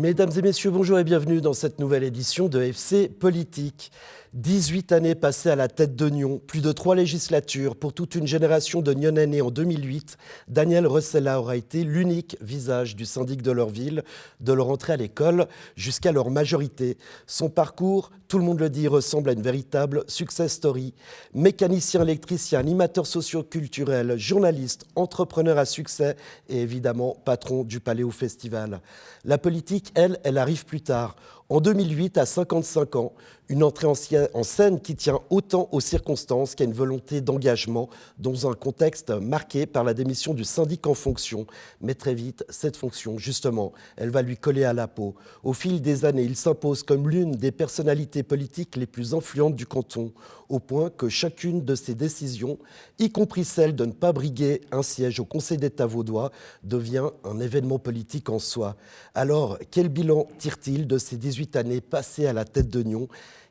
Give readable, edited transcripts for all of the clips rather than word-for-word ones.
Mesdames et messieurs, bonjour et bienvenue dans cette nouvelle édition de FC Politique. 18 années passées à la tête de Nyon, plus de 3 législatures. Pour toute une génération de Nyonnais nés en 2008, Daniel Ressella aura été l'unique visage du syndic de leur ville, de leur entrée à l'école jusqu'à leur majorité. Son parcours, tout le monde le dit, ressemble à une véritable success story. Mécanicien, électricien, animateur socio-culturel, journaliste, entrepreneur à succès et évidemment patron du Paléo Festival. La politique, elle arrive plus tard. En 2008, à 55 ans, une entrée en scène qui tient autant aux circonstances qu'à une volonté d'engagement dans un contexte marqué par la démission du syndic en fonction. Mais très vite, cette fonction, justement, elle va lui coller à la peau. Au fil des années, il s'impose comme l'une des personnalités politiques les plus influentes du canton, au point que chacune de ses décisions, y compris celle de ne pas briguer un siège au Conseil d'État vaudois, devient un événement politique en soi. Alors, quel bilan tire-t-il de ces 18 années passées à la tête de Nyon ?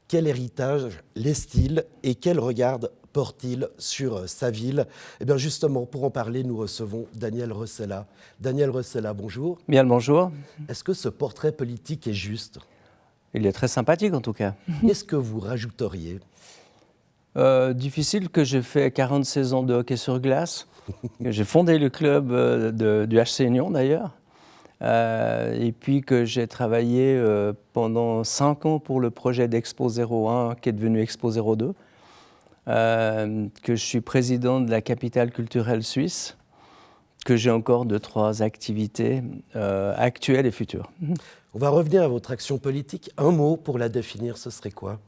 Quel héritage laisse-t-il et quel regard porte-t-il sur sa ville ? Eh bien justement, pour en parler, nous recevons Daniel Ressella. Daniel Ressella, bonjour. Bien le bonjour. Est-ce que ce portrait politique est juste ? Il est très sympathique en tout cas. Qu'est-ce que vous rajouteriez ? Difficile que j'ai fait 46 ans de hockey sur glace. J'ai fondé le club du HC Nyon d'ailleurs. Et puis que j'ai travaillé pendant 5 ans pour le projet d'Expo 01 qui est devenu Expo 02. Que je suis président de la capitale culturelle suisse. Que j'ai encore 2-3 activités actuelles et futures. On va revenir à votre action politique. Un mot pour la définir, ce serait quoi ?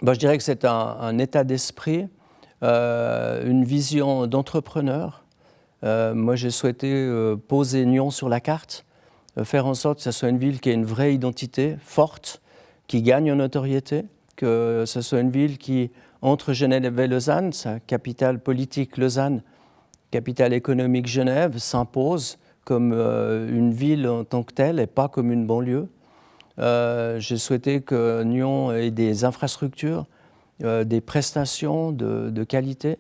Je dirais que c'est un état d'esprit, une vision d'entrepreneur. Moi, j'ai souhaité poser Nyon sur la carte, faire en sorte que ce soit une ville qui ait une vraie identité forte, qui gagne en notoriété, que ce soit une ville qui, entre Genève et Lausanne, sa capitale politique Lausanne, capitale économique Genève, s'impose comme une ville en tant que telle et pas comme une banlieue. J'ai souhaité que Nyon ait des infrastructures, des prestations de qualité.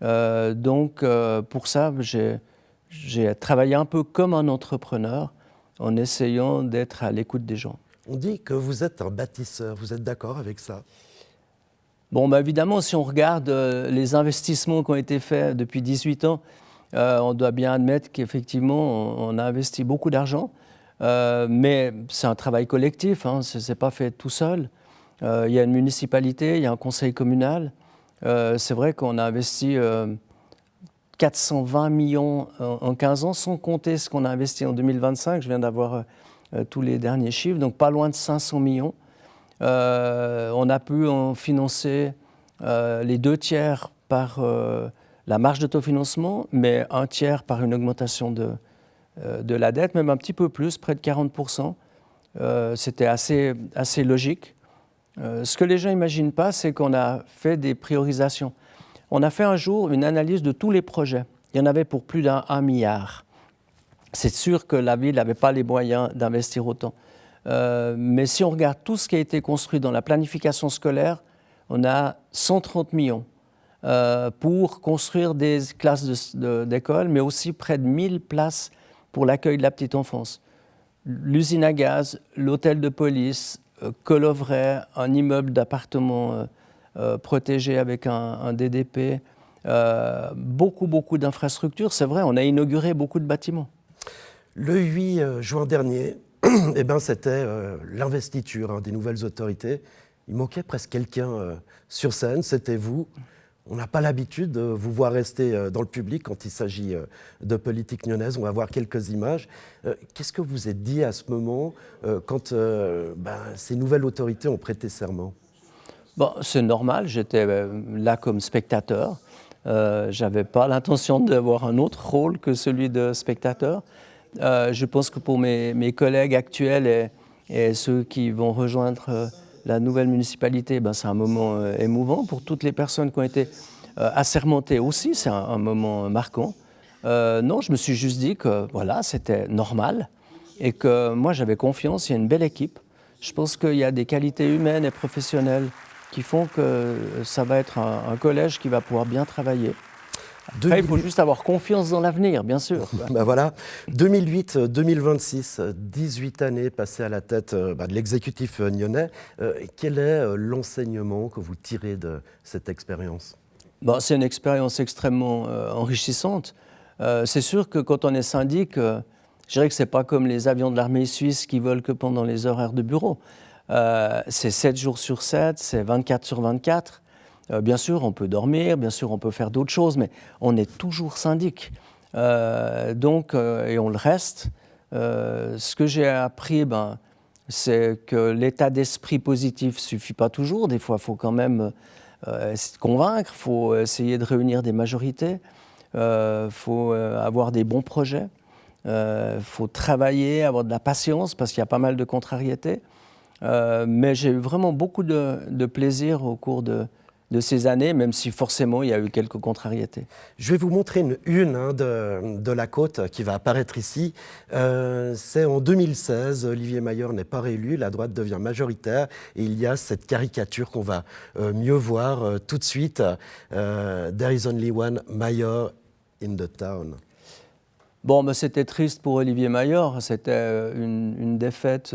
Donc, pour ça, j'ai travaillé un peu comme un entrepreneur en essayant d'être à l'écoute des gens. On dit que vous êtes un bâtisseur. Vous êtes d'accord avec ça ? Évidemment, si on regarde les investissements qui ont été faits depuis 18 ans, on doit bien admettre qu'effectivement, on a investi beaucoup d'argent. Mais c'est un travail collectif, hein, ce n'est pas fait tout seul. Il y a une municipalité, il y a un conseil communal. C'est vrai qu'on a investi 420 millions en 15 ans, sans compter ce qu'on a investi en 2025. Je viens d'avoir tous les derniers chiffres, donc pas loin de 500 millions. On a pu en financer les 2 tiers par la marge d'autofinancement, mais 1 tiers par une augmentation de la dette, même un petit peu plus, près de 40%. C'était assez logique. Ce que les gens n'imaginent pas, c'est qu'on a fait des priorisations. On a fait un jour une analyse de tous les projets. Il y en avait pour plus d'1 milliard. C'est sûr que la ville n'avait pas les moyens d'investir autant. Mais si on regarde tout ce qui a été construit dans la planification scolaire, on a 130 millions pour construire des classes d'école, mais aussi près de 1000 places pour l'accueil de la petite enfance. L'usine à gaz, l'hôtel de police, Colovray, un immeuble d'appartements protégé avec un DDP, beaucoup d'infrastructures. C'est vrai, on a inauguré beaucoup de bâtiments. Le 8 juin dernier, c'était l'investiture des nouvelles autorités. Il manquait presque quelqu'un sur scène, c'était vous. On n'a pas l'habitude de vous voir rester dans le public quand il s'agit de politique nyonnaise. On va voir quelques images. Qu'est-ce que vous êtes dit à ce moment quand ces nouvelles autorités ont prêté serment ? C'est normal, j'étais là comme spectateur. Je n'avais pas l'intention d'avoir un autre rôle que celui de spectateur. Je pense que pour mes collègues actuels et ceux qui vont rejoindre la nouvelle municipalité, c'est un moment émouvant. Pour toutes les personnes qui ont été assermentées aussi, c'est un moment marquant. Non, je me suis juste dit que voilà, c'était normal et que moi j'avais confiance, il y a une belle équipe. Je pense qu'il y a des qualités humaines et professionnelles qui font que ça va être un collège qui va pouvoir bien travailler. Après, il faut juste avoir confiance dans l'avenir, bien sûr. Ben voilà, 2008-2026, 18 années passées à la tête de l'exécutif nyonnais. Quel est l'enseignement que vous tirez de cette expérience? Bon, c'est une expérience extrêmement enrichissante. C'est sûr que quand on est syndic, je dirais que ce n'est pas comme les avions de l'armée suisse qui volent que pendant les horaires de bureau. C'est 7 jours sur 7, c'est 24 sur 24. Bien sûr, on peut dormir, bien sûr, on peut faire d'autres choses, mais on est toujours syndic. Et on le reste. Ce que j'ai appris, c'est que l'état d'esprit positif ne suffit pas toujours. Des fois, il faut quand même essayer de convaincre, il faut essayer de réunir des majorités, il faut avoir des bons projets, il faut travailler, avoir de la patience, parce qu'il y a pas mal de contrariétés. Mais j'ai eu vraiment beaucoup de plaisir au cours de ces années, même si forcément il y a eu quelques contrariétés. Je vais vous montrer une de la côte qui va apparaître ici. C'est en 2016, Olivier Mayor n'est pas réélu, la droite devient majoritaire et il y a cette caricature qu'on va mieux voir tout de suite. There is only one Mayor in the town. Bon, mais c'était triste pour Olivier Mayor, c'était une défaite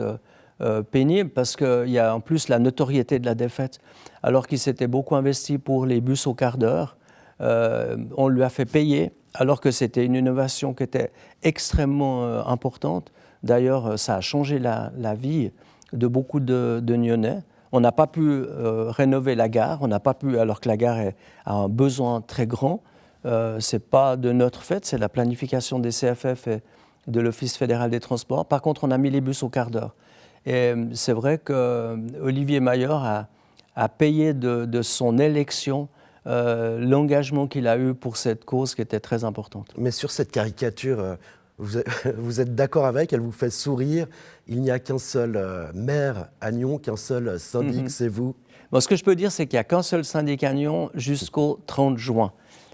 pénible parce qu'il y a en plus la notoriété de la défaite. Alors qu'il s'était beaucoup investi pour les bus au quart d'heure, on lui a fait payer alors que c'était une innovation qui était extrêmement importante. D'ailleurs, ça a changé la vie de beaucoup de Nyonnais. On n'a pas pu rénover la gare, on n'a pas pu, alors que la gare a un besoin très grand. Ce n'est pas de notre fait, c'est la planification des CFF et de l'Office fédéral des transports. Par contre, on a mis les bus au quart d'heure. Et c'est vrai qu'Olivier Mayor a payé de son élection l'engagement qu'il a eu pour cette cause qui était très importante. Mais sur cette caricature, vous êtes d'accord avec, elle vous fait sourire. Il n'y a qu'un seul maire à Nyon, qu'un seul syndic, c'est vous. Bon, ce que je peux dire, c'est qu'il n'y a qu'un seul syndic à Nyon jusqu'au 30 juin.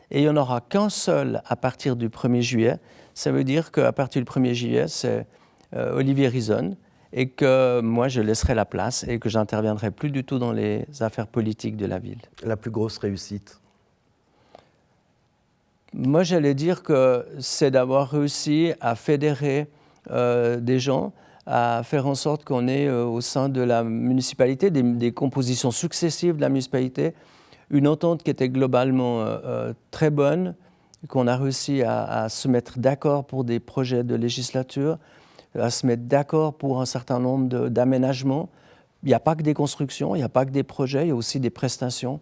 Et il n'y en aura qu'un seul à partir du 1er juillet. Ça veut dire qu'à partir du 1er juillet, c'est Olivier Rizon. Et que moi, je laisserai la place et que j'interviendrai plus du tout dans les affaires politiques de la ville. La plus grosse réussite? Moi, j'allais dire que c'est d'avoir réussi à fédérer des gens, à faire en sorte qu'on ait au sein de la municipalité, des compositions successives de la municipalité, une entente qui était globalement très bonne, qu'on a réussi à se mettre d'accord pour des projets de législature, à se mettre d'accord pour un certain nombre d'aménagements. Il n'y a pas que des constructions, il n'y a pas que des projets, il y a aussi des prestations.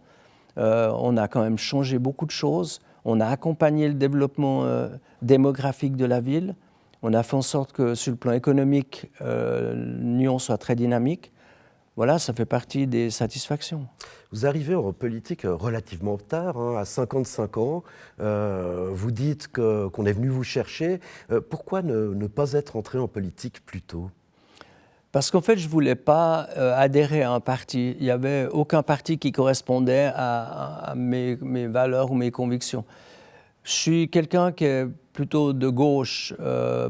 On a quand même changé beaucoup de choses. On a accompagné le développement démographique de la ville. On a fait en sorte que sur le plan économique, Nyon soit très dynamique. Voilà, ça fait partie des satisfactions. Vous arrivez en politique relativement tard, à 55 ans. Vous dites qu'on est venu vous chercher. Pourquoi ne pas être entré en politique plus tôt? Parce qu'en fait, je ne voulais pas adhérer à un parti. Il n'y avait aucun parti qui correspondait à mes valeurs ou mes convictions. Je suis quelqu'un qui est plutôt de gauche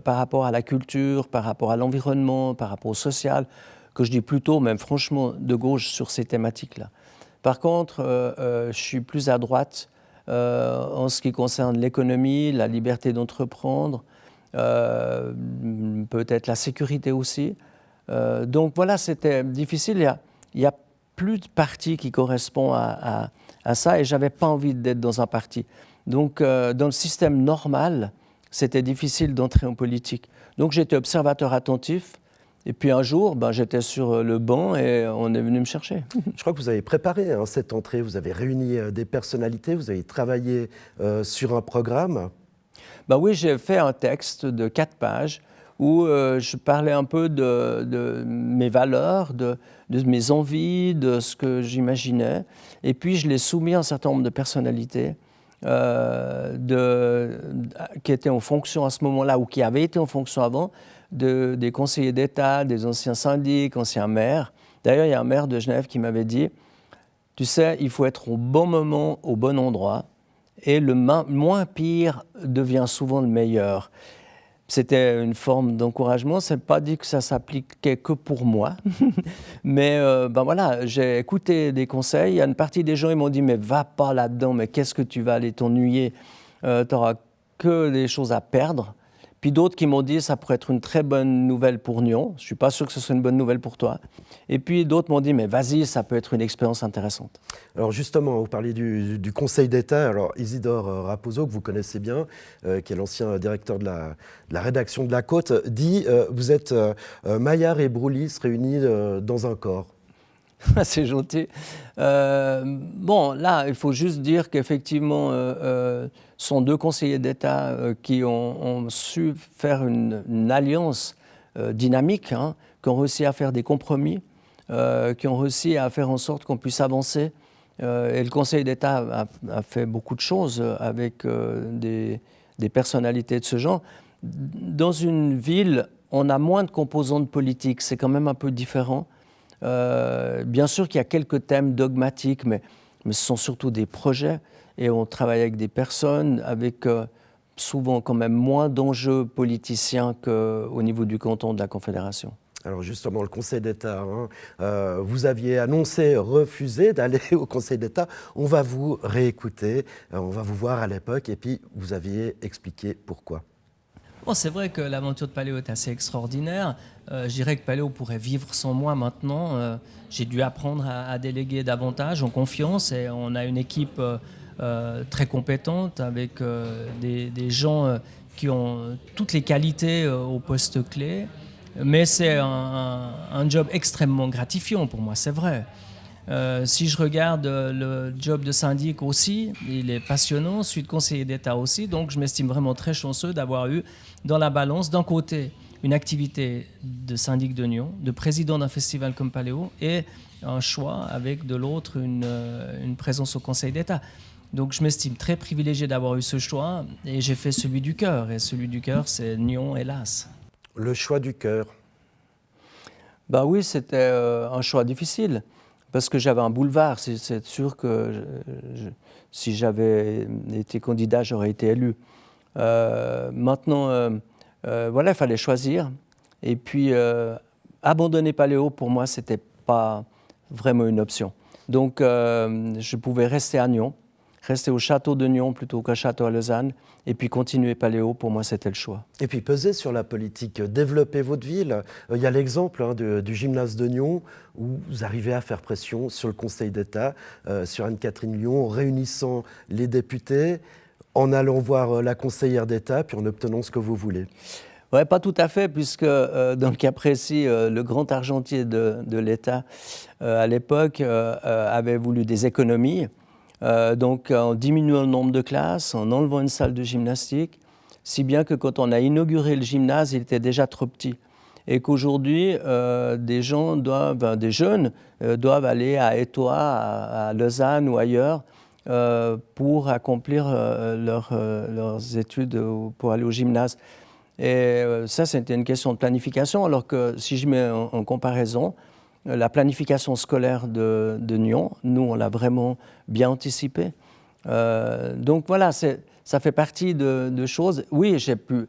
par rapport à la culture, par rapport à l'environnement, par rapport au social, que je dis plutôt, même franchement, de gauche sur ces thématiques-là. Par contre, je suis plus à droite en ce qui concerne l'économie, la liberté d'entreprendre, peut-être la sécurité aussi. Donc voilà, c'était difficile. Il y a plus de parti qui correspond à ça et je n'avais pas envie d'être dans un parti. Donc dans le système normal, c'était difficile d'entrer en politique. Donc j'étais observateur attentif. Et puis un jour, j'étais sur le banc et on est venu me chercher. Je crois que vous avez préparé cette entrée, vous avez réuni des personnalités, vous avez travaillé sur un programme. Oui, j'ai fait un texte de 4 pages où je parlais un peu de mes valeurs, de mes envies, de ce que j'imaginais. Et puis je l'ai soumis à un certain nombre de personnalités qui étaient en fonction à ce moment-là ou qui avaient été en fonction avant, des conseillers d'État, des anciens syndics, anciens maires. D'ailleurs, il y a un maire de Genève qui m'avait dit « Tu sais, il faut être au bon moment, au bon endroit, et le moins pire devient souvent le meilleur. » C'était une forme d'encouragement. Ce n'est pas dit que ça s'appliquait que pour moi. Mais voilà, j'ai écouté des conseils. Il y a une partie des gens qui m'ont dit « Mais va pas là-dedans, mais qu'est-ce que tu vas aller t'ennuyer ?» tu n'auras que des choses à perdre. Puis d'autres qui m'ont dit ça pourrait être une très bonne nouvelle pour Nyon. Je ne suis pas sûr que ce soit une bonne nouvelle pour toi. Et puis d'autres m'ont dit mais vas-y, ça peut être une expérience intéressante. Alors justement, vous parliez du Conseil d'État. Alors Isidore Raposo, que vous connaissez bien, qui est l'ancien directeur de la rédaction de La Côte, dit vous êtes Maillard et Broulis réunis dans un corps. C'est gentil. Bon, là, il faut juste dire qu'effectivement, sont deux conseillers d'État qui ont su faire une alliance dynamique, hein, qui ont réussi à faire des compromis, qui ont réussi à faire en sorte qu'on puisse avancer. Et le Conseil d'État a fait beaucoup de choses avec des personnalités de ce genre. Dans une ville, on a moins de composantes politiques, c'est quand même un peu différent. Bien sûr qu'il y a quelques thèmes dogmatiques, mais ce sont surtout des projets et on travaille avec des personnes avec souvent quand même moins d'enjeux politiciens qu'au niveau du canton de la Confédération. Alors justement, le Conseil d'État, vous aviez annoncé refuser d'aller au Conseil d'État. On va vous réécouter, on va vous voir à l'époque et puis vous aviez expliqué pourquoi. Bon, c'est vrai que l'aventure de Paléo est assez extraordinaire. Je dirais que Paléo pourrait vivre sans moi maintenant. J'ai dû apprendre à déléguer davantage en confiance et on a une équipe très compétente avec des gens qui ont toutes les qualités au poste clé. Mais c'est un job extrêmement gratifiant pour moi, c'est vrai. Si je regarde le job de syndic aussi, il est passionnant, celui de conseiller d'État aussi, donc je m'estime vraiment très chanceux d'avoir eu dans la balance, d'un côté, une activité de syndic de Nyon, de président d'un festival comme Paléo, et un choix avec de l'autre une présence au Conseil d'État. Donc je m'estime très privilégié d'avoir eu ce choix, et j'ai fait celui du cœur, et celui du cœur, c'est Nyon, hélas. Le choix du cœur. Bah oui, c'était un choix difficile. Parce que j'avais un boulevard, c'est sûr que si j'avais été candidat, j'aurais été élu. Maintenant, voilà, il fallait choisir. Et puis, abandonner Paléo, pour moi, ce n'était pas vraiment une option. Donc, je pouvais rester à Nyon, rester au château de Nyon plutôt qu'au château à Lausanne, et puis continuer Paléo, pour moi, c'était le choix. Et puis peser sur la politique, développer votre ville. Il y a l'exemple du gymnase de Nyon, où vous arrivez à faire pression sur le Conseil d'État, sur Anne-Catherine Lyon, en réunissant les députés, en allant voir la conseillère d'État, puis en obtenant ce que vous voulez. Oui, pas tout à fait, puisque dans le cas précis, le grand argentier de l'État, à l'époque, avait voulu des économies. Donc en diminuant le nombre de classes, en enlevant une salle de gymnastique, si bien que quand on a inauguré le gymnase, il était déjà trop petit. Et qu'aujourd'hui, des jeunes doivent aller à Étoile, à Lausanne ou ailleurs pour accomplir leurs études, pour aller au gymnase. Et ça, c'était une question de planification, alors que si je mets en comparaison, la planification scolaire de Nyon, nous, on l'a vraiment bien anticipée. Donc voilà, ça fait partie de choses. Oui, j'ai pu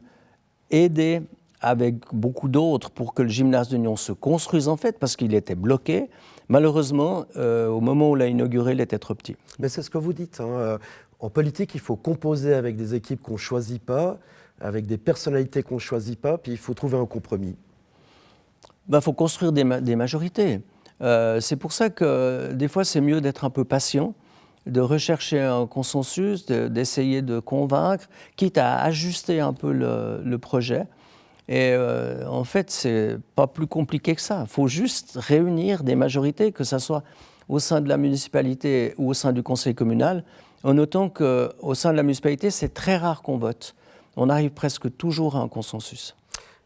aider avec beaucoup d'autres pour que le gymnase de Nyon se construise en fait, parce qu'il était bloqué. Malheureusement, au moment où on l'a inauguré, il était trop petit. Mais c'est ce que vous dites. En politique, il faut composer avec des équipes qu'on ne choisit pas, avec des personnalités qu'on ne choisit pas, puis il faut trouver un compromis. Il faut construire des majorités. C'est pour ça que des fois, c'est mieux d'être un peu patient, de rechercher un consensus, d'essayer de convaincre, quitte à ajuster un peu le projet. Et en fait, c'est pas plus compliqué que ça. Il faut juste réunir des majorités, que ce soit au sein de la municipalité ou au sein du conseil communal, en notant qu'au sein de la municipalité, c'est très rare qu'on vote. On arrive presque toujours à un consensus.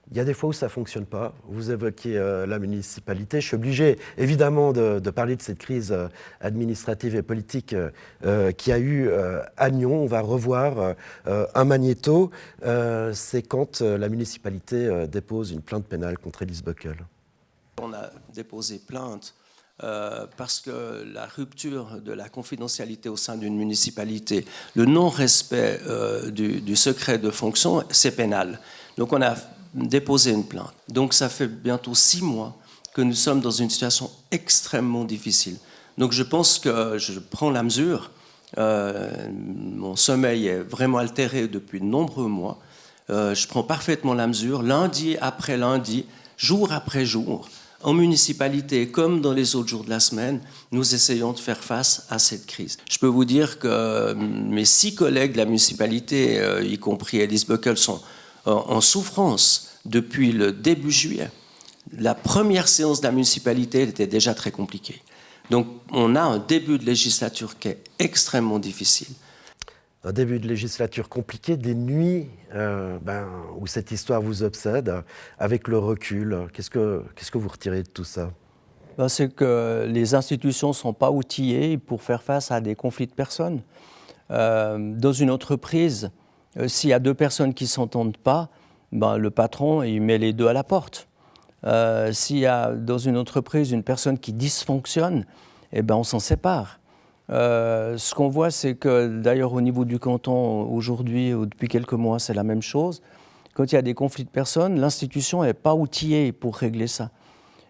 Il y a des fois où ça ne fonctionne pas. Vous évoquez la municipalité. Je suis obligé, évidemment, de parler de cette crise administrative et politique qu'il y a eu à Nyon. On va revoir un magnéto. C'est quand la municipalité dépose une plainte pénale contre Elise Bockel. On a déposé plainte parce que la rupture de la confidentialité au sein d'une municipalité, le non-respect du secret de fonction, c'est pénal. Donc on a déposer une plainte. Donc ça fait bientôt 6 mois que nous sommes dans une situation extrêmement difficile. Donc je pense que je prends la mesure Mon sommeil est vraiment altéré depuis de nombreux mois. Je prends parfaitement la mesure, lundi après lundi, jour après jour. En municipalité, comme dans les autres jours de la semaine, nous essayons de faire face à cette crise. Je peux vous dire que mes 6 collègues de la municipalité, y compris Elise Buckel, sont en souffrance depuis le début juillet. La première séance de la municipalité était déjà très compliquée. Donc on a un début de législature qui est extrêmement difficile. Un début de législature compliqué, des nuits où cette histoire vous obsède, avec le recul. Qu'est-ce que vous retirez de tout ça? C'est que les institutions ne sont pas outillées pour faire face à des conflits de personnes. Dans une entreprise, s'il y a 2 personnes qui ne s'entendent pas, le patron il met les 2 à la porte. S'il y a dans une entreprise une personne qui dysfonctionne, on s'en sépare. Ce qu'on voit, c'est que d'ailleurs au niveau du canton, aujourd'hui ou depuis quelques mois, c'est la même chose. Quand il y a des conflits de personnes, l'institution n'est pas outillée pour régler ça.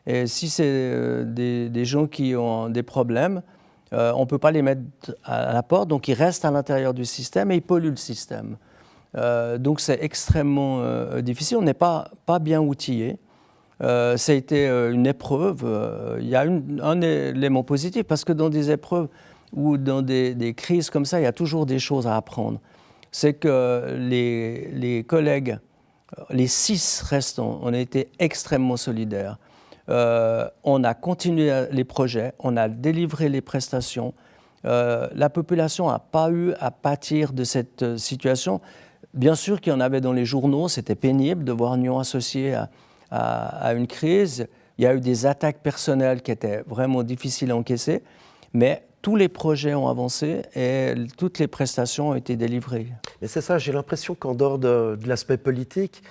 Et si c'est des gens qui ont des problèmes, on ne peut pas les mettre à la porte, donc ils restent à l'intérieur du système et ils polluent le système. Donc c'est extrêmement difficile, on n'est pas bien outillé. Ça a été une épreuve. Il y a un élément positif, parce que dans des épreuves ou dans des crises comme ça, il y a toujours des choses à apprendre. C'est que les collègues, les 6 restants, on a été extrêmement solidaires. On a continué les projets, on a délivré les prestations. La population n'a pas eu à pâtir de cette situation. Bien sûr qu'il y en avait dans les journaux, c'était pénible de voir Nyon associé à une crise. Il y a eu des attaques personnelles qui étaient vraiment difficiles à encaisser, mais tous les projets ont avancé et toutes les prestations ont été délivrées. Mais c'est ça, j'ai l'impression qu'en dehors de l'aspect politique,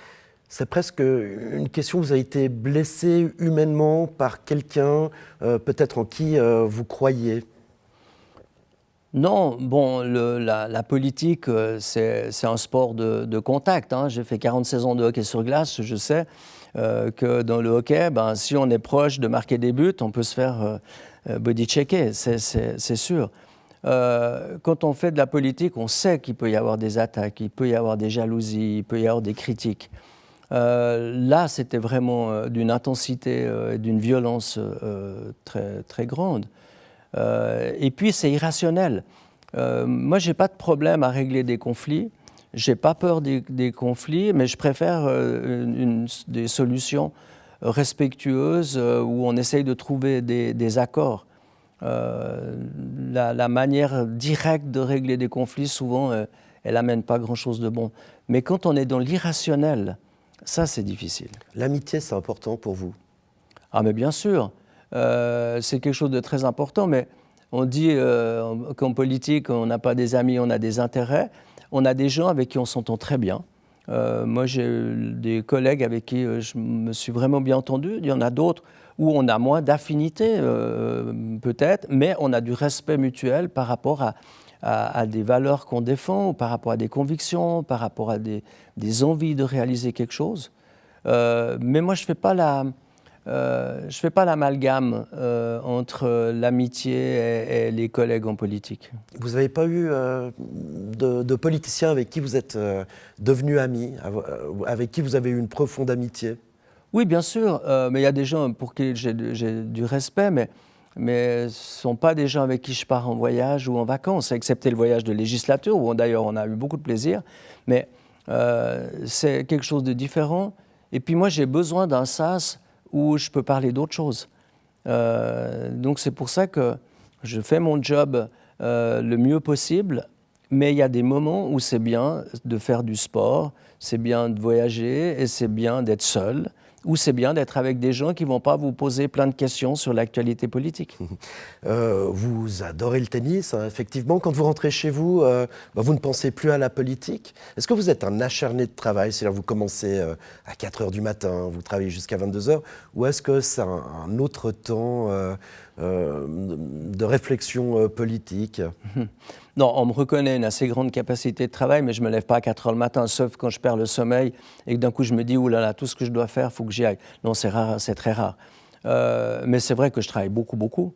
c'est presque une question, vous avez été blessé humainement par quelqu'un, peut-être en qui vous croyez. Non, la politique, c'est un sport de contact. J'ai fait 46 ans de hockey sur glace, je sais que dans le hockey, si on est proche de marquer des buts, on peut se faire body-checker, c'est sûr. Quand on fait de la politique, on sait qu'il peut y avoir des attaques, il peut y avoir des jalousies, il peut y avoir des critiques. Là, c'était vraiment d'une intensité et d'une violence très, très grande. Et puis, c'est irrationnel. Moi, je n'ai pas de problème à régler des conflits. Je n'ai pas peur des conflits, mais je préfère des solutions respectueuses où on essaye de trouver des accords. La manière directe de régler des conflits, souvent, elle n'amène pas grand-chose de bon. Mais quand on est dans l'irrationnel, ça, c'est difficile. L'amitié, c'est important pour vous? Ah, mais bien sûr. C'est quelque chose de très important, mais on dit qu'en politique, on n'a pas des amis, on a des intérêts. On a des gens avec qui on s'entend très bien. Moi, j'ai des collègues avec qui je me suis vraiment bien entendu. Il y en a d'autres où on a moins d'affinité, peut-être, mais on a du respect mutuel par rapport à des valeurs qu'on défend, ou par rapport à des convictions, par rapport à des envies de réaliser quelque chose. Mais moi, je ne fais pas l'amalgame entre l'amitié et les collègues en politique. Vous n'avez pas eu de politiciens avec qui vous êtes devenus amis, avec qui vous avez eu une profonde amitié? Oui, bien sûr, mais il y a des gens pour qui j'ai du respect, mais ce ne sont pas des gens avec qui je pars en voyage ou en vacances, excepté le voyage de législature, où d'ailleurs on a eu beaucoup de plaisir, mais c'est quelque chose de différent. Et puis moi, j'ai besoin d'un sas où je peux parler d'autre chose. Donc c'est pour ça que je fais mon job le mieux possible, mais il y a des moments où c'est bien de faire du sport, c'est bien de voyager et c'est bien d'être seul, ou c'est bien d'être avec des gens qui ne vont pas vous poser plein de questions sur l'actualité politique. Vous adorez le tennis, hein, effectivement. Quand vous rentrez chez vous, vous ne pensez plus à la politique. Est-ce que vous êtes un acharné de travail? C'est-à-dire vous commencez à 4 h du matin, vous travaillez jusqu'à 22 h, ou est-ce que c'est un autre temps de réflexion politique? Non, on me reconnaît une assez grande capacité de travail, mais je ne me lève pas à 4 h le matin, sauf quand je perds le sommeil et que d'un coup je me dis « Ouh là là, tout ce que je dois faire, il faut que j'y aille ». Non, c'est rare, c'est très rare. Mais c'est vrai que je travaille beaucoup, beaucoup.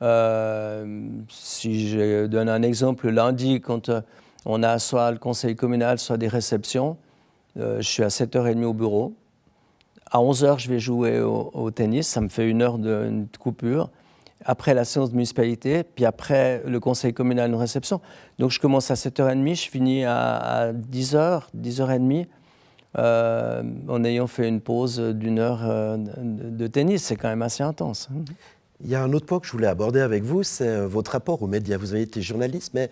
Si je donne un exemple, lundi, quand on a soit le conseil communal, soit des réceptions, je suis à 7h30 au bureau. À 11h, je vais jouer au tennis, ça me fait 1 heure de coupure. Après la séance de municipalité, puis après le conseil communal, une réception. Donc je commence à 7h30, je finis à 10h, 10h30, en ayant fait une pause d'1 heure de tennis. C'est quand même assez intense. Il y a un autre point que je voulais aborder avec vous, c'est votre rapport aux médias. Vous avez été journaliste, mais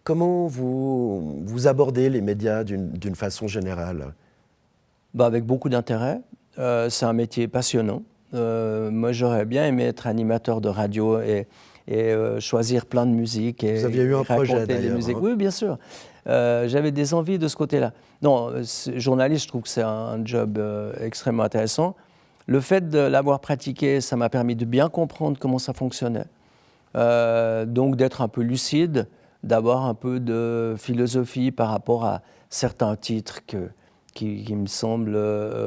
comment vous abordez les médias d'une façon générale? Avec beaucoup d'intérêt. C'est un métier passionnant. Moi, j'aurais bien aimé être animateur de radio et choisir plein de musiques et vous aviez eu un projet raconter les musiques. hein. Oui, bien sûr. J'avais des envies de ce côté-là. Non, journaliste, je trouve que c'est un job extrêmement intéressant. Le fait de l'avoir pratiqué, ça m'a permis de bien comprendre comment ça fonctionnait. Donc d'être un peu lucide, d'avoir un peu de philosophie par rapport à certains titres qui me semblent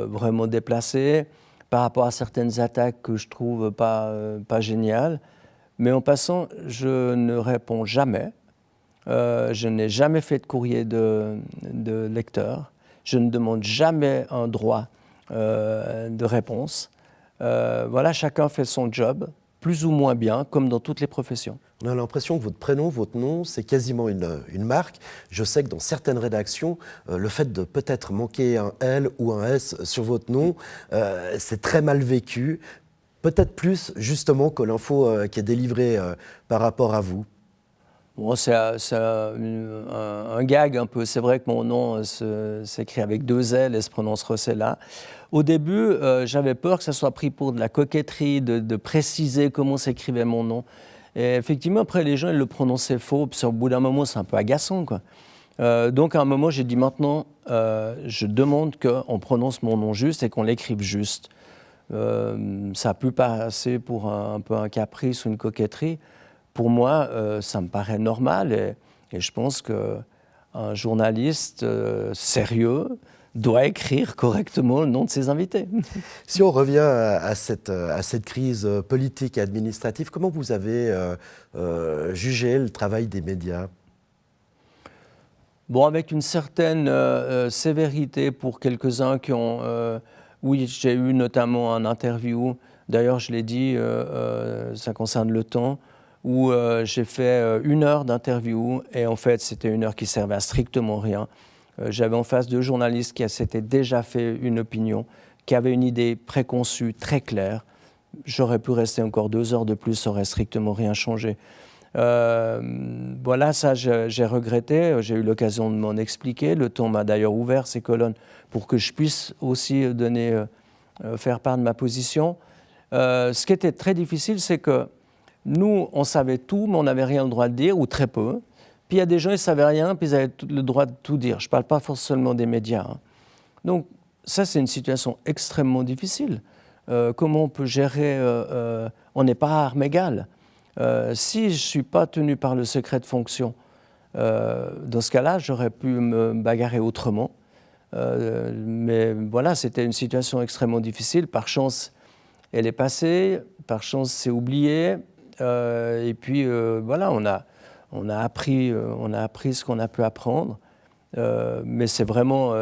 vraiment déplacés, par rapport à certaines attaques que je trouve pas géniales. Mais en passant, je ne réponds jamais. Je n'ai jamais fait de courrier de lecteur. Je ne demande jamais un droit de réponse. Voilà, chacun fait son job, plus ou moins bien, comme dans toutes les professions. On a l'impression que votre prénom, votre nom, c'est quasiment une marque. Je sais que dans certaines rédactions, le fait de peut-être manquer un L ou un S sur votre nom, c'est très mal vécu. Peut-être plus, justement, que l'info qui est délivrée par rapport à vous. Bon, c'est un gag un peu. C'est vrai que mon nom s'écrit avec 2 L et se prononce Rossella. Au début, j'avais peur que ça soit pris pour de la coquetterie, de préciser comment s'écrivait mon nom. Et effectivement, après, les gens ils le prononçaient faux. Puis au bout d'un moment, c'est un peu agaçant, quoi. Donc, à un moment, j'ai dit maintenant, je demande qu'on prononce mon nom juste et qu'on l'écrive juste. Ça a pu passer pour un peu un caprice ou une coquetterie. Pour moi, ça me paraît normal et je pense qu'un journaliste sérieux doit écrire correctement le nom de ses invités. Si on revient à cette crise politique et administrative, comment vous avez jugé le travail des médias ? Bon, avec une certaine sévérité pour quelques-uns qui ont... oui, j'ai eu notamment un interview, d'ailleurs je l'ai dit, ça concerne Le Temps, où j'ai fait 1 heure d'interview et en fait c'était 1 heure qui servait à strictement rien. J'avais en face 2 journalistes qui s'étaient déjà fait une opinion, qui avaient une idée préconçue très claire. J'aurais pu rester encore 2 heures de plus, ça aurait strictement rien changé. Voilà, ça j'ai regretté, j'ai eu l'occasion de m'en expliquer. Le Temps m'a d'ailleurs ouvert ses colonnes pour que je puisse aussi faire part de ma position. Ce qui était très difficile, c'est que nous, on savait tout, mais on n'avait rien le droit de dire, ou très peu. Puis il y a des gens, ils ne savaient rien, puis ils avaient le droit de tout dire. Je ne parle pas forcément des médias. Hein. Donc ça, c'est une situation extrêmement difficile. Comment on peut gérer... on n'est pas à armes égales. Si je ne suis pas tenu par le secret de fonction, dans ce cas-là, j'aurais pu me bagarrer autrement. Mais voilà, c'était une situation extrêmement difficile. Par chance, elle est passée. Par chance, c'est oublié. Et puis, voilà, on a appris ce qu'on a pu apprendre. Mais c'est vraiment,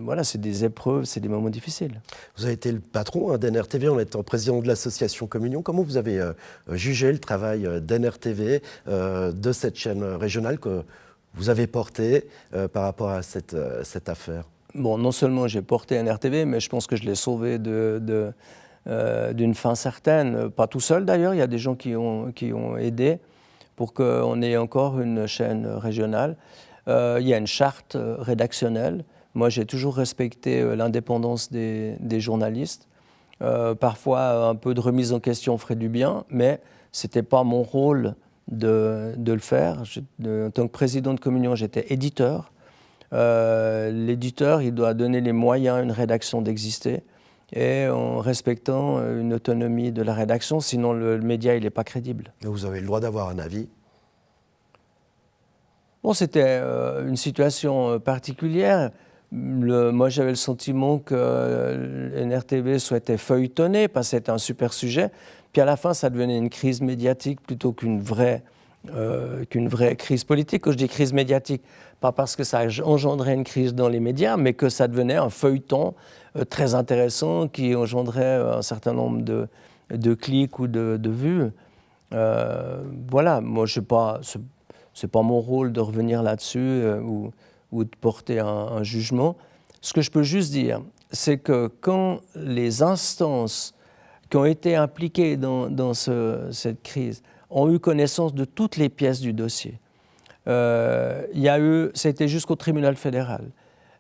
voilà, c'est des épreuves, c'est des moments difficiles. Vous avez été le patron d'NRTV en étant président de l'association Communion. Comment vous avez jugé le travail d'NRTV, de cette chaîne régionale que vous avez portée par rapport à cette affaire ? Bon, non seulement j'ai porté NRTV, mais je pense que je l'ai sauvé d'une fin certaine. Pas tout seul d'ailleurs, il y a des gens qui ont aidé pour qu'on ait encore une chaîne régionale. Il y a une charte rédactionnelle. Moi, j'ai toujours respecté l'indépendance des journalistes. Parfois, un peu de remise en question ferait du bien, mais ce n'était pas mon rôle de le faire. En tant que président de Communion, j'étais éditeur. L'éditeur, il doit donner les moyens à une rédaction d'exister et en respectant une autonomie de la rédaction, sinon le média, il n'est pas crédible. Vous avez le droit d'avoir un avis ? Bon, c'était une situation particulière. Moi, j'avais le sentiment que NRTV souhaitait feuilletonner parce que c'était un super sujet. Puis à la fin, ça devenait une crise médiatique plutôt qu'une vraie crise politique. Quand je dis crise médiatique, pas parce que ça engendrait une crise dans les médias, mais que ça devenait un feuilleton très intéressant qui engendrait un certain nombre de clics ou de vues. Voilà, moi, c'est pas mon rôle de revenir là-dessus ou de porter un jugement. Ce que je peux juste dire, c'est que quand les instances qui ont été impliquées dans cette crise ont eu connaissance de toutes les pièces du dossier, c'était jusqu'au tribunal fédéral,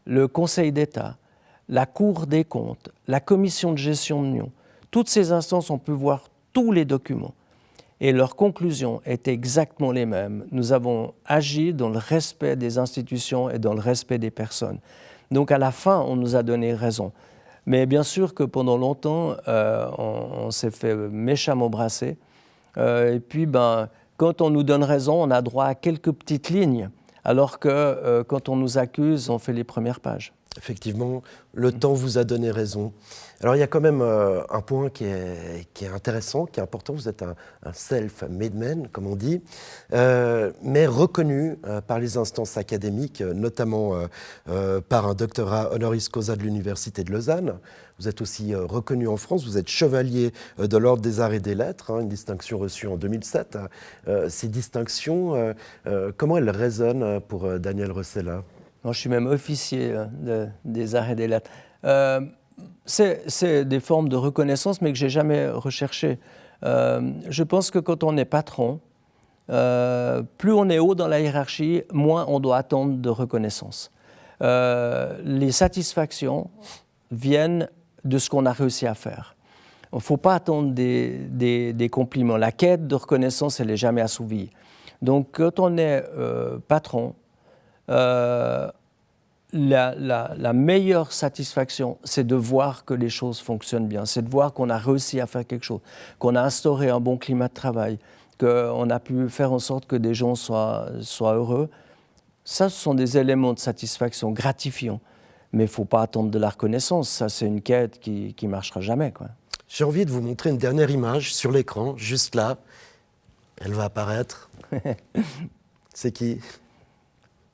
le Conseil d'État, la Cour des comptes, la Commission de gestion de Nyon, toutes ces instances ont pu voir tous les documents. Et leurs conclusions étaient exactement les mêmes. Nous avons agi dans le respect des institutions et dans le respect des personnes. Donc à la fin, on nous a donné raison. Mais bien sûr que pendant longtemps, on s'est fait méchamment brasser. Et puis, quand on nous donne raison, on a droit à quelques petites lignes, alors que quand on nous accuse, on fait les premières pages. Effectivement, le temps vous a donné raison. Alors il y a quand même un point qui est intéressant, qui est important. Vous êtes un self-made man, comme on dit, mais reconnu par les instances académiques, notamment par un doctorat honoris causa de l'Université de Lausanne. Vous êtes aussi reconnu en France, vous êtes chevalier de l'Ordre des Arts et des Lettres, une distinction reçue en 2007. Ces distinctions, comment elles résonnent pour Daniel Rossella ? Moi, je suis même officier des arts et des lettres. C'est des formes de reconnaissance, mais que je n'ai jamais recherchées. Je pense que quand on est patron, plus on est haut dans la hiérarchie, moins on doit attendre de reconnaissance. Les satisfactions viennent de ce qu'on a réussi à faire. Il ne faut pas attendre des compliments. La quête de reconnaissance, elle n'est jamais assouvie. Donc, quand on est patron, la meilleure satisfaction, c'est de voir que les choses fonctionnent bien, c'est de voir qu'on a réussi à faire quelque chose, qu'on a instauré un bon climat de travail, qu'on a pu faire en sorte que des gens soient heureux. Ça, ce sont des éléments de satisfaction gratifiants. Mais il ne faut pas attendre de la reconnaissance. Ça, c'est une quête qui ne marchera jamais, quoi. J'ai envie de vous montrer une dernière image sur l'écran, juste là. Elle va apparaître. C'est qui ?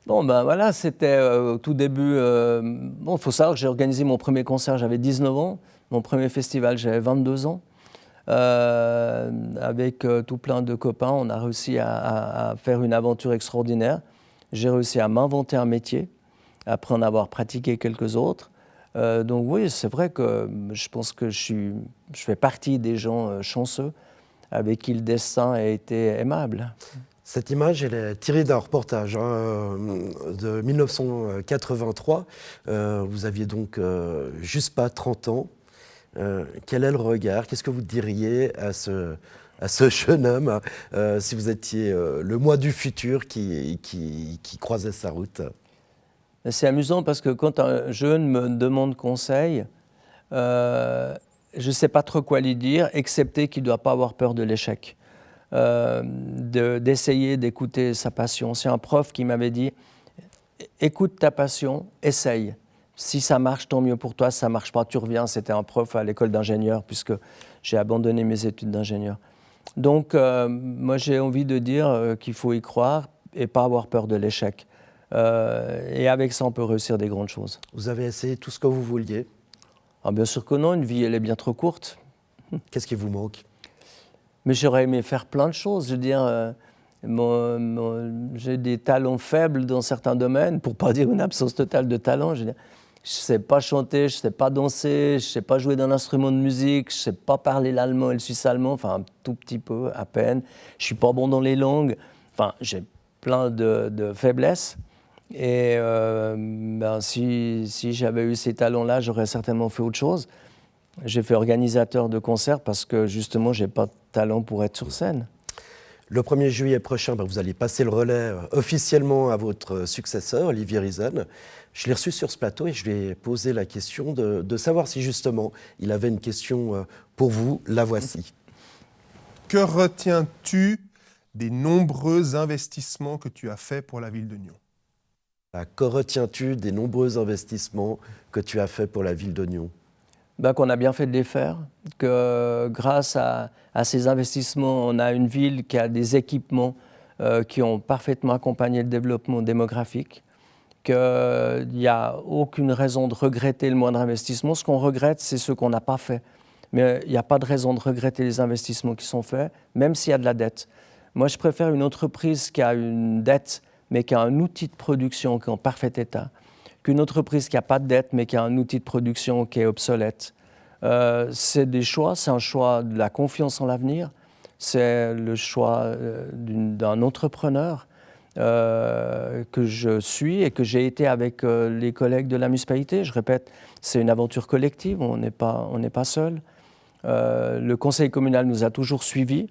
Bon, voilà, c'était au tout début. Il faut savoir que j'ai organisé mon premier concert, j'avais 19 ans. Mon premier festival, j'avais 22 ans. Avec tout plein de copains, on a réussi à faire une aventure extraordinaire. J'ai réussi à m'inventer un métier, après en avoir pratiqué quelques autres. Donc oui, c'est vrai que je pense que je fais partie des gens chanceux avec qui le destin a été aimable. Cette image, elle est tirée d'un reportage de 1983. Vous aviez donc juste pas 30 ans. Quel est le regard ? Qu'est-ce que vous diriez à ce jeune homme si vous étiez le moi du futur qui croisait sa route ? C'est amusant parce que quand un jeune me demande conseil, je ne sais pas trop quoi lui dire, excepté qu'il ne doit pas avoir peur de l'échec. D'essayer d'écouter sa passion. C'est un prof qui m'avait dit « Écoute ta passion, essaye. Si ça marche, tant mieux pour toi. Si ça ne marche pas, tu reviens. » C'était un prof à l'école d'ingénieur, puisque j'ai abandonné mes études d'ingénieur. Donc, moi, j'ai envie de dire qu'il faut y croire et pas avoir peur de l'échec. Et avec ça, on peut réussir des grandes choses. Vous avez essayé tout ce que vous vouliez ? Bien sûr que non, une vie, elle est bien trop courte. Qu'est-ce qui vous manque ? Mais j'aurais aimé faire plein de choses. Je veux dire, j'ai des talents faibles dans certains domaines, pour ne pas dire une absence totale de talent. Je ne sais pas chanter, je ne sais pas danser, je ne sais pas jouer d'un instrument de musique, je ne sais pas parler l'allemand et le suisse-allemand, enfin un tout petit peu, à peine. Je ne suis pas bon dans les langues. Enfin, j'ai plein de faiblesses. Et si j'avais eu ces talents-là, j'aurais certainement fait autre chose. J'ai fait organisateur de concerts parce que justement, je n'ai pas de talent pour être sur scène. Le 1er juillet prochain, vous allez passer le relais officiellement à votre successeur, Olivier Rieson. Je l'ai reçu sur ce plateau et je lui ai posé la question de savoir si justement il avait une question pour vous. La voici. Que retiens-tu des nombreux investissements que tu as faits pour la ville de Nyon ? Que retiens-tu des nombreux investissements que tu as faits pour la ville de Nyon? Qu'on a bien fait de les faire, que grâce à ces investissements, on a une ville qui a des équipements qui ont parfaitement accompagné le développement démographique, qu'il n'y a aucune raison de regretter le moindre investissement. Ce qu'on regrette, c'est ce qu'on n'a pas fait. Mais il n'y a pas de raison de regretter les investissements qui sont faits, même s'il y a de la dette. Moi, je préfère une entreprise qui a une dette, mais qui a un outil de production qui est en parfait état, qu'une entreprise qui n'a pas de dette, mais qui a un outil de production qui est obsolète. C'est des choix, c'est un choix de la confiance en l'avenir, c'est le choix d'un entrepreneur que je suis et que j'ai été avec les collègues de la municipalité. Je répète, c'est une aventure collective, on n'est pas seul. Le conseil communal nous a toujours suivis.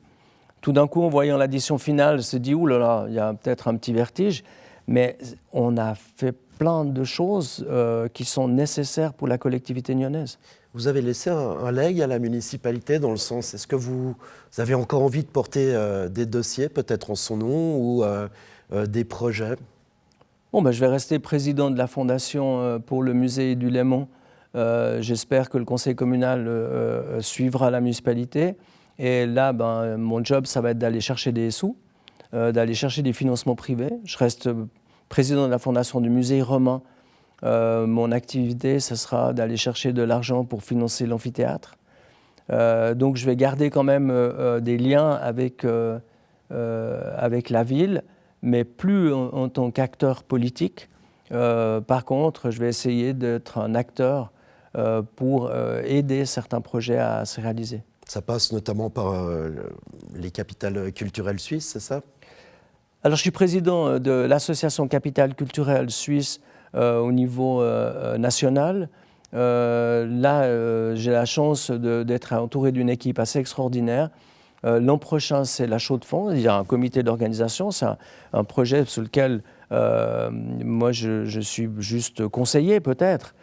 Tout d'un coup, en voyant l'addition finale, on se dit « Ouh là là, il y a peut-être un petit vertige », mais on a fait plein de choses qui sont nécessaires pour la collectivité nyonnaise. Vous avez laissé un legs à la municipalité dans le sens, est-ce que vous avez encore envie de porter des dossiers, peut-être en son nom, ou des projets? Je vais rester président de la fondation pour le musée du Léman. J'espère que le conseil communal suivra la municipalité. Et là, mon job, ça va être d'aller chercher des sous, d'aller chercher des financements privés. Je reste président de la fondation du musée romain. Mon activité, ce sera d'aller chercher de l'argent pour financer l'amphithéâtre. Donc je vais garder quand même des liens avec la ville, mais plus en tant qu'acteur politique. Par contre, je vais essayer d'être un acteur pour aider certains projets à se réaliser. Ça passe notamment par les capitales culturelles suisses, c'est ça? Alors je suis président de l'association Capitale culturelle suisse au niveau national. Là, j'ai la chance d'être entouré d'une équipe assez extraordinaire. L'an prochain, c'est la Chaux de Fonds. Il y a un comité d'organisation. C'est un projet sur lequel moi, je suis juste conseiller, peut-être,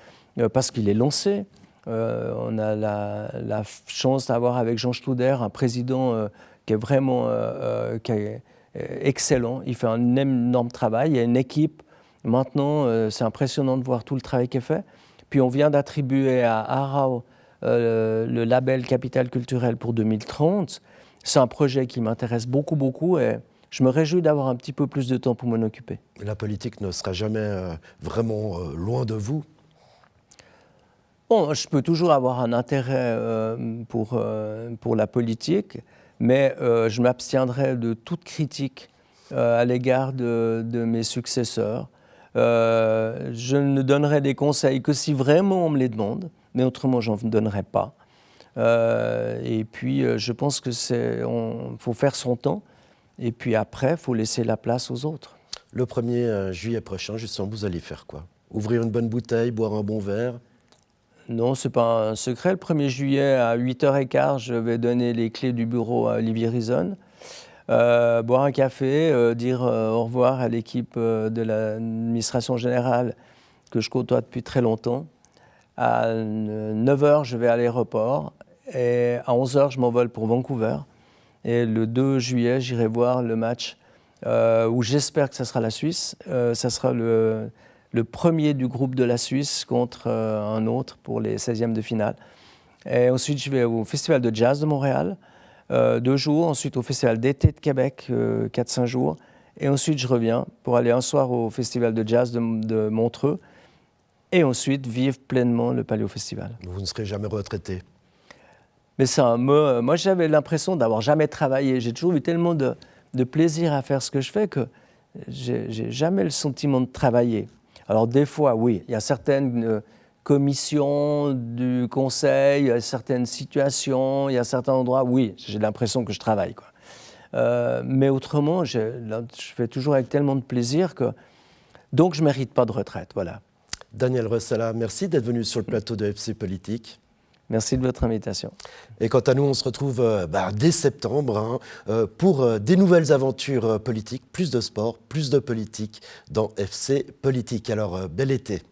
parce qu'il est lancé. On a la chance d'avoir avec Jean Studer un président qui est vraiment excellent. Il fait un énorme travail. Il y a une équipe. Maintenant, c'est impressionnant de voir tout le travail qui est fait. Puis on vient d'attribuer à Aarau le label Capitale culturelle pour 2030. C'est un projet qui m'intéresse beaucoup et je me réjouis d'avoir un petit peu plus de temps pour m'en occuper. La politique ne sera jamais vraiment loin de vous? Bon, je peux toujours avoir un intérêt pour la politique, mais je m'abstiendrai de toute critique à l'égard de mes successeurs. Je ne donnerai des conseils que si vraiment on me les demande, mais autrement je n'en donnerai pas. Et puis je pense que faut faire son temps, et puis après il faut laisser la place aux autres. Le 1er juillet prochain, justement, vous allez faire quoi? Ouvrir une bonne bouteille, boire un bon verre? Non, ce n'est pas un secret. Le 1er juillet à 8h15, je vais donner les clés du bureau à Olivier Rison. Boire un café, dire au revoir à l'équipe de l'administration générale que je côtoie depuis très longtemps. À 9h, je vais à l'aéroport et à 11h, je m'envole pour Vancouver. Et le 2 juillet, j'irai voir le match où j'espère que ça sera la Suisse. Ça sera le premier du groupe de la Suisse contre un autre pour les 16e de finale. Et ensuite, je vais au Festival de Jazz de Montréal. 2 jours, ensuite au Festival d'été de Québec, 4-5 jours. Et ensuite, je reviens pour aller un soir au Festival de Jazz de Montreux. Et ensuite, vivre pleinement le Paléo Festival. Vous ne serez jamais retraité? Mais moi, j'avais l'impression d'avoir jamais travaillé. J'ai toujours eu tellement de plaisir à faire ce que je fais que j'ai jamais le sentiment de travailler. Alors des fois, oui, il y a certaines commissions du conseil, il y a certaines situations, il y a certains endroits, oui, j'ai l'impression que je travaille, quoi. Mais autrement, je fais toujours avec tellement de plaisir que... Donc, je ne mérite pas de retraite, voilà. Daniel Ressala, merci d'être venu sur le plateau de FC Politique. Merci de votre invitation. Et quant à nous, on se retrouve dès septembre pour des nouvelles aventures politiques, plus de sport, plus de politique dans FC Politique. Alors, bel été.